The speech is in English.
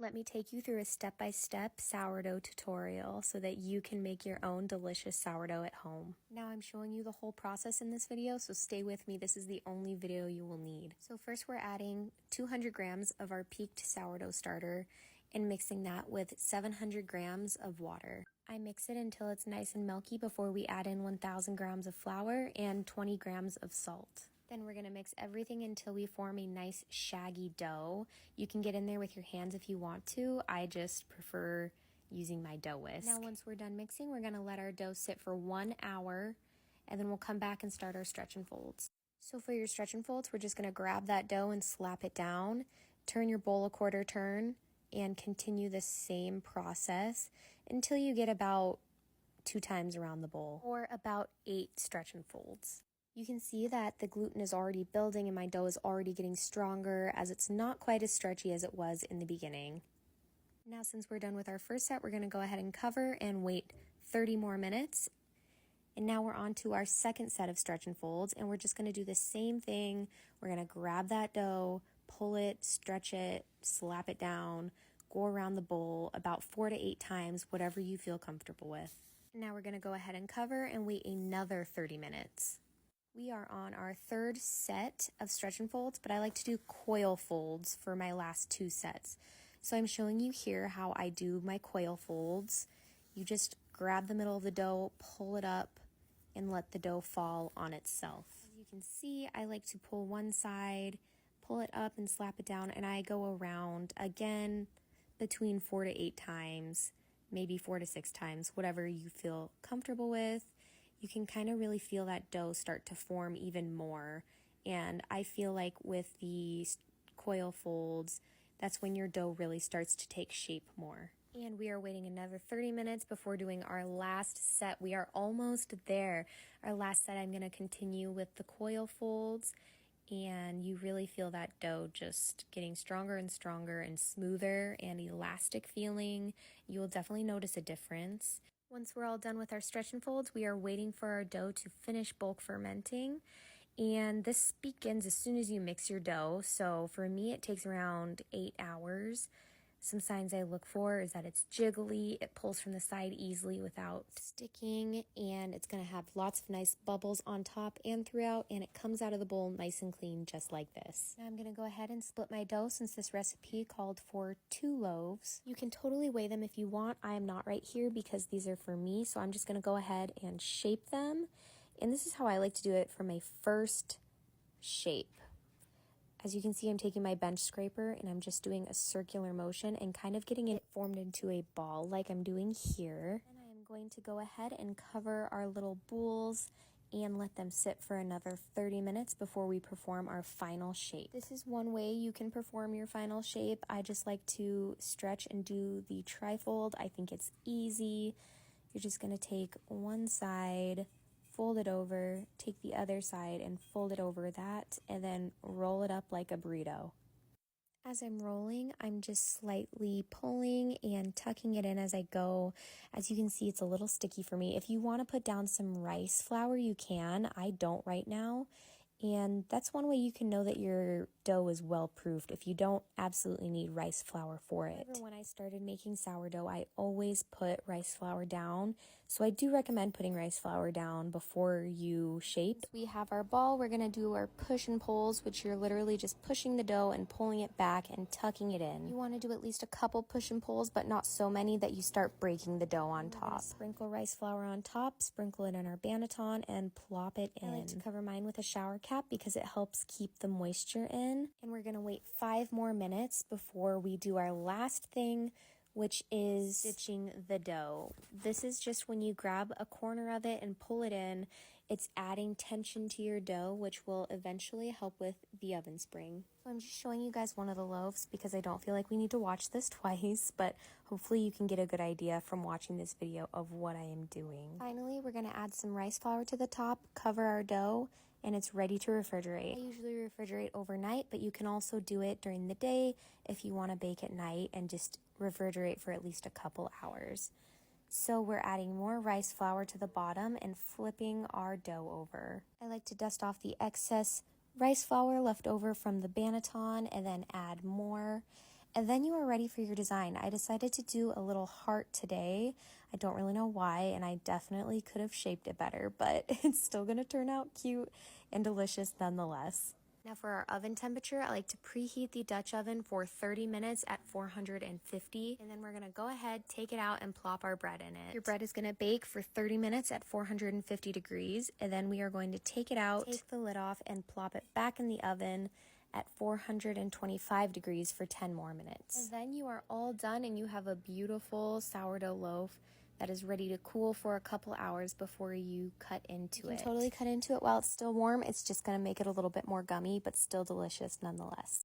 Let me take you through a step-by-step sourdough tutorial so that you can make your own delicious sourdough at home. Now I'm showing you the whole process in this video, so stay with me. This is the only video you will need. So first we're adding 200 grams of our peaked sourdough starter and mixing that with 700 grams of water. I mix it until it's nice and milky before we add in 1,000 grams of flour and 20 grams of salt. Then we're going to mix everything until we form a nice shaggy dough. You can get in there with your hands if you want to. I just prefer using my dough whisk. Now once we're done mixing, we're going to let our dough sit for 1 hour, and then we'll come back and start our stretch and folds. So for your stretch and folds, we're just going to grab that dough and slap it down, turn your bowl a quarter turn, and continue the same process until you get about 2 times around the bowl, or about 8 stretch and folds. You can see that the gluten is already building and my dough is already getting stronger, as it's not quite as stretchy as it was in the beginning. Now since we're done with our first set, we're going to go ahead and cover and wait 30 more minutes. And now we're on to our second set of stretch and folds, and we're just going to do the same thing. We're going to grab that dough, pull it, stretch it, slap it down, go around the bowl about 4 to 8 times, whatever you feel comfortable with. Now we're going to go ahead and cover and wait another 30 minutes. We are on our third set of stretch and folds, but I like to do coil folds for my last 2 sets. So I'm showing you here how I do my coil folds. You just grab the middle of the dough, pull it up, and let the dough fall on itself. As you can see, I like to pull one side, pull it up and slap it down, and I go around again between 4 to 8 times, maybe 4 to 6 times, whatever you feel comfortable with. You can kind of really feel that dough start to form even more. And I feel like with the coil folds, that's when your dough really starts to take shape more. And we are waiting another 30 minutes before doing our last set. We are almost there. Our last set, I'm going to continue with the coil folds. And you really feel that dough just getting stronger and stronger and smoother and elastic feeling. You will definitely notice a difference. Once we're all done with our stretch and folds, we are waiting for our dough to finish bulk fermenting. And this begins as soon as you mix your dough. So for me, it takes around 8 hours. Some signs I look for is that it's jiggly, it pulls from the side easily without sticking, and it's going to have lots of nice bubbles on top and throughout, and it comes out of the bowl nice and clean just like this. Now I'm going to go ahead and split my dough since this recipe called for 2 loaves. You can totally weigh them if you want. I am not right here because these are for me, so I'm just going to go ahead and shape them. And this is how I like to do it for my first shape. As you can see, I'm taking my bench scraper and I'm just doing a circular motion and kind of getting it formed into a ball like I'm doing here. And I am going to go ahead and cover our little boules and let them sit for another 30 minutes before we perform our final shape. This is one way you can perform your final shape. I just like to stretch and do the trifold. I think it's easy. You're just going to take one side, fold it over, take the other side and fold it over that, and then roll it up like a burrito. As I'm rolling, I'm just slightly pulling and tucking it in as I go. As you can see, it's a little sticky for me. If you want to put down some rice flour, you can. I don't right now. And that's one way you can know that your dough is well proofed if you don't absolutely need rice flour for it. However, when I started making sourdough, I always put rice flour down. So I do recommend putting rice flour down before you shape. We have our ball. We're going to do our push and pulls, which you're literally just pushing the dough and pulling it back and tucking it in. You want to do at least a couple push and pulls, but not so many that you start breaking the dough on top. Sprinkle rice flour on top, sprinkle it in our banneton, and plop it in. I like to cover mine with a shower cap because it helps keep the moisture in. And we're going to wait 5 more minutes before we do our last thing, which is stitching the dough. This is just when you grab a corner of it and pull it in. It's adding tension to your dough, which will eventually help with the oven spring. So I'm just showing you guys one of the loaves because I don't feel like we need to watch this twice, but hopefully you can get a good idea from watching this video of what I am doing. Finally, we're going to add some rice flour to the top, cover our dough, and it's ready to refrigerate. I usually refrigerate overnight, but you can also do it during the day if you want to bake at night and just refrigerate for at least a couple hours. So we're adding more rice flour to the bottom and flipping our dough over. I like to dust off the excess rice flour left over from the banneton and then add more. And then you are ready for your design. I decided to do a little heart today. I don't really know why, and I definitely could have shaped it better, but it's still gonna turn out cute and delicious nonetheless. Now for our oven temperature, I like to preheat the Dutch oven for 30 minutes at 450, and then we're gonna go ahead, take it out, and plop our bread in it. Your bread is gonna bake for 30 minutes at 450 degrees, and then we are going to take it out, take the lid off, and plop it back in the oven at 425 degrees for 10 more minutes. And then you are all done and you have a beautiful sourdough loaf that is ready to cool for a couple hours before you cut into it. You can totally cut into it while it's still warm. It's just gonna make it a little bit more gummy, but still delicious nonetheless.